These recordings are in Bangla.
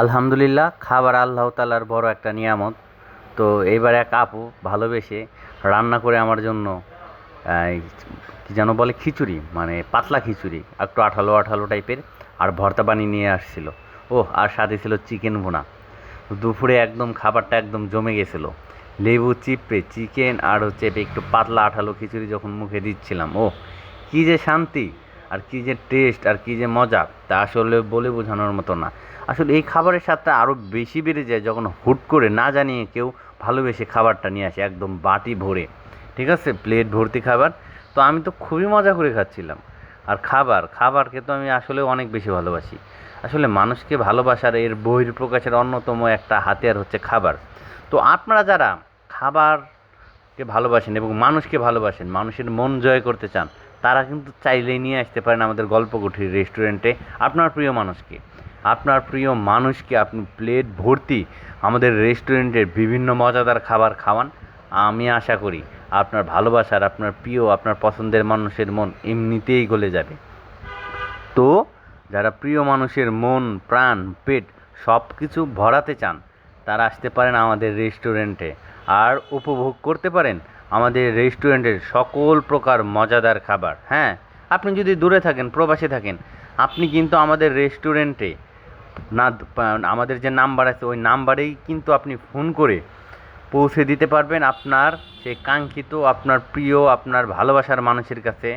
আলহামদুলিল্লাহ, খাবার আল্লাহ তাআলার বড় একটা নিয়ামত। তো এইবার এক আপু ভালোবেসে রান্না করে আমার জন্য এই কি যেন বলে খিচুড়ি, মানে পাতলা খিচুড়ি, একটু আঠালো আঠালো টাইপের, আর ভর্তা বানিয়ে নিয়ে আসছিল। ওহ, আর সাথে ছিল চিকেন ভুনা। দুপুরে একদম খাবারটা একদম জমে গেছিল। লেবু চিপড়ে চিকেন আর হচ্ছে একটু পাতলা আঠালো খিচুড়ি যখন মুখে দিচ্ছিলাম, ও কি যে শান্তি, আর কি যে টেস্ট, আর কি যে মজা, তা আসলে বলে বোঝানোর মতো না। আসলে এই খাবারের স্বাদটা আরও বেশি বেড়ে যায় যখন হুট করে না জানিয়ে কেউ ভালোবেসে খাবারটা নিয়ে আসে একদম বাটি ভরে, ঠিক আছে, প্লেট ভর্তি খাবার। তো আমি তো খুবই মজা করে খাচ্ছিলাম। আর খাবারকে তো আমি আসলে অনেক বেশি ভালোবাসি। আসলে মানুষকে ভালোবাসার এর বহিঃপ্রকাশের অন্যতম একটা হাতিয়ার হচ্ছে খাবার। তো আপনারা যারা খাবারকে ভালোবাসেন এবং মানুষকে ভালোবাসেন, মানুষের মন জয় করতে চান, তারা কিন্তু চাইলেই নিয়ে আসতে পারেন আমাদের গল্পকুঠির রেস্টুরেন্টে আপনার প্রিয় মানুষকে। আপনার প্রিয় মানুষকে আপনি প্লেট ভর্তি আমাদের রেস্টুরেন্টের বিভিন্ন মজাদার খাবার খাওয়ান। আমি আশা করি আপনার ভালোবাসার, আপনার প্রিয়, আপনার পছন্দের মানুষের মন এমনিতেই গলে যাবে। তো যারা প্রিয় মানুষের মন, প্রাণ, পেট সব কিছু ভরাতে চান, তারা আসতে পারেন আমাদের রেস্টুরেন্টে আর উপভোগ করতে পারেন আমাদের রেস্টুরেন্টের সকল প্রকার মজাদার খাবার। হ্যাঁ, আপনি যদি দূরে থাকেন, প্রবাসে থাকেন, আপনি কিন্তু আমাদের রেস্টুরেন্টে না, আমাদের যে নাম্বার আছে ওই নাম্বারেই কিন্তু আপনি ফোন করে পৌঁছে দিতে পারবেন আপনার সেই কাঙ্ক্ষিত, আপনার প্রিয়, আপনার ভালোবাসার মানুষের কাছে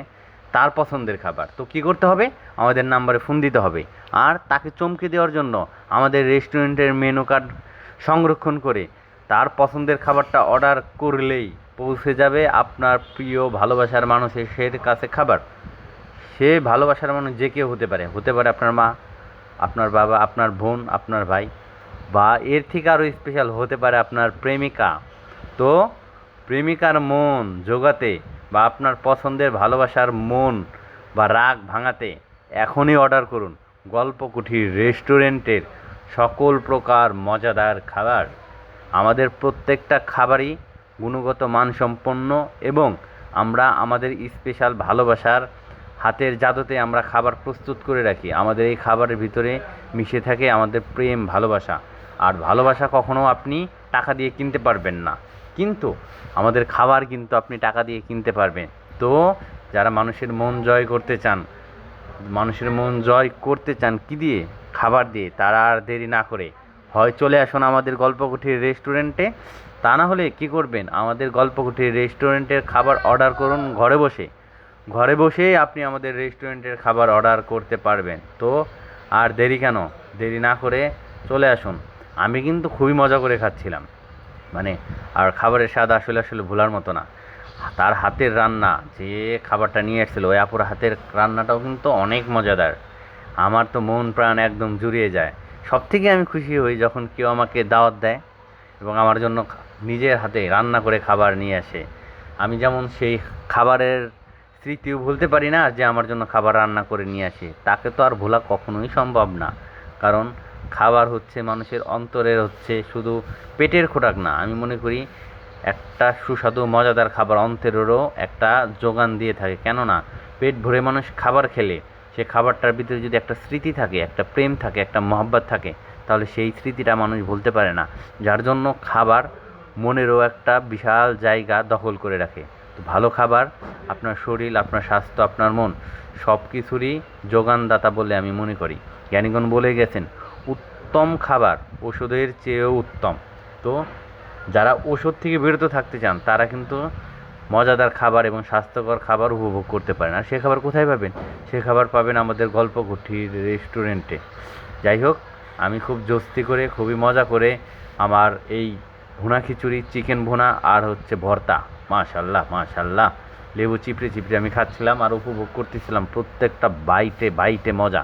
তার পছন্দের খাবার। তো কী করতে হবে? আমাদের নাম্বারে ফোন দিতে হবে। আর তাকে চমকে দেওয়ার জন্য আমাদের রেস্টুরেন্টের মেনু কার্ড সংরক্ষণ করে তার পছন্দের খাবারটা অর্ডার করলেই পৌঁছে যাবে আপনার প্রিয় ভালোবাসার মানুষের কাছে খাবার। সে ভালোবাসার মানুষ যে কেউ হতে পারে, হতে পারে আপনার মা, আপনার বাবা, আপনার বোন, আপনার ভাই, বা এর থেকে আরও স্পেশাল হতে পারে আপনার প্রেমিকা। তো প্রেমিকার মন জোগাতে বা আপনার পছন্দের ভালোবাসার মন বা রাগ ভাঙাতে এখনই অর্ডার করুন গল্পকুঠির রেস্টুরেন্টের সকল প্রকার মজাদার খাবার। আমাদের প্রত্যেকটা খাবারই গুণগত মানসম্পন্ন, এবং আমরা আমাদের স্পেশাল ভালোবাসার হাতের জাদুতে আমরা খাবার প্রস্তুত করে রাখি। আমাদের এই খাবারের ভিতরে মিশে থাকে আমাদের প্রেম, ভালোবাসা। আর ভালোবাসা কখনো আপনি টাকা দিয়ে কিনতে পারবেন না, কিন্তু আমাদের খাবার কিন্তু আপনি টাকা দিয়ে কিনতে পারবেন। তো যারা মানুষের মন জয় করতে চান, মানুষের মন জয় করতে চান কী দিয়ে? খাবার দিয়ে। তারা আর দেরি না করে হয় চলে আসুন আমাদের গল্পকুঠির রেস্টুরেন্টে, তা না হলে কী করবেন, আমাদের গল্পকুঠির রেস্টুরেন্টের খাবার অর্ডার করুন ঘরে বসে। ঘরে বসেই আপনি আমাদের রেস্টুরেন্টের খাবার অর্ডার করতে পারবেন। তো আর দেরি কেন? দেরি না করে চলে আসুন। আমি কিন্তু খুবই মজা করে খাচ্ছিলাম, মানে, আর খাবারের স্বাদ আসলে আসলে ভোলার মতো না। তার হাতের রান্না, যে খাবারটা নিয়ে এসেছিল ওই আপুর হাতের রান্নাটাও কিন্তু অনেক মজাদার। আমার তো মন প্রাণ একদম জুড়িয়ে যায়। সব থেকে আমি খুশি হই যখন কেউ আমাকে দাওয়াত দেয় এবং আমার জন্য নিজের হাতে রান্না করে খাবার নিয়ে আসে। আমি যেমন সেই খাবারের স্মৃতিও ভুলতে পারি না, যে আমার জন্য খাবার রান্না করে নিয়ে আসে তাকে তো আর ভোলা কখনোই সম্ভব না। কারণ খাবার হচ্ছে মানুষের অন্তরের, হচ্ছে শুধু পেটের খোরাক না। আমি মনে করি একটা সুস্বাদু মজাদার খাবার অন্তরেরও একটা যোগান দিয়ে থাকে। কেননা পেট ভরে মানুষ খাবার খেলে সে খাবারটার ভিতরে যদি একটা স্মৃতি থাকে, একটা প্রেম থাকে, একটা মহব্বত থাকে, তাহলে সেই স্মৃতিটা মানুষ ভুলতে পারে না। যার জন্য খাবার মনেরও একটা বিশাল জায়গা দখল করে রাখে। তো ভালো খাবার আপনার শরীর, আপনার স্বাস্থ্য, আপনার মন সব কিছুরই যোগানদাতা বলে আমি মনে করি। জ্ঞানীগণ বলে গেছেন, উত্তম খাবার ওষুধের চেয়েও উত্তম। তো যারা ওষুধ থেকে বিরত থাকতে চান তারা কিন্তু মজাদার খাবার এবং স্বাস্থ্যকর খাবার উপভোগ করতে পারেন। আর সে খাবার কোথায় পাবেন? সে খাবার পাবেন আমাদের গল্পকুঠির রেস্টুরেন্টে। যাই হোক, আমি খুব জস্তি করে, খুবই মজা করে আমার এই ভুনা খিচুড়ি, চিকেন ভুনা আর হচ্ছে ভর্তা, মাশাল্লাহ মাশাল্লাহ, লেবু চিপড়ে চিপড়ে আমি খাচ্ছিলাম আর উপভোগ করতেছিলাম প্রত্যেকটা বাইটে বাইটে মজা।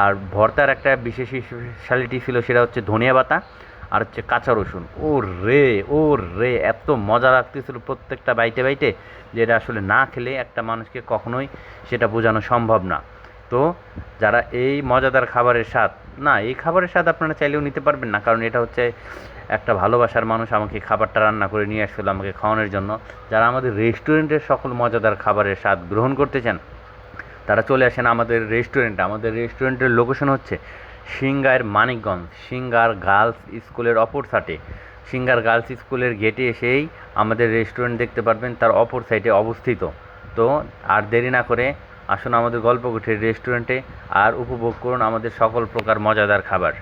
আর ভর্তার একটা বিশেষ স্পেশালিটি ছিল, সেটা হচ্ছে ধনিয়া পাতা আর হচ্ছে কাঁচা রসুন। ও রে, এত মজা লাগতেছিল প্রত্যেকটা বাইটে বাইটে, যেটা আসলে না খেলে একটা মানুষকে কখনোই সেটা বোঝানো সম্ভব না। তো যারা এই মজাদার খাবারের স্বাদ, না, এই খাবারের স্বাদ আপনারা চাইলেও নিতে পারবেন না, কারণ এটা হচ্ছে একটা ভালোবাসার মানুষ আমাকে খাবারটা রান্না করে নিয়ে আসছিল আমাকে খাওয়ানোর জন্য। যারা আমাদের রেস্টুরেন্টের সকল মজাদার খাবারের স্বাদ গ্রহণ করতে চান, তারা চলে আসেন আমাদের রেস্টুরেন্টে। আমাদের রেস্টুরেন্টের লোকেশন হচ্ছে সিংগার মানিকগঞ্জ সিংগার গার্লস স্কুলের অপর সাইডে, সিংগার গার্লস স্কুলের গেটে এসেই আমাদের রেস্টুরেন্ট দেখতে পারবেন, তার অপর সাইডে অবস্থিত। তো আর দেরি না করে আসুন আমাদের গল্পকুঠির রেস্টুরেন্টে আর উপভোগ করুন আমাদের সকল প্রকার মজাদার খাবার।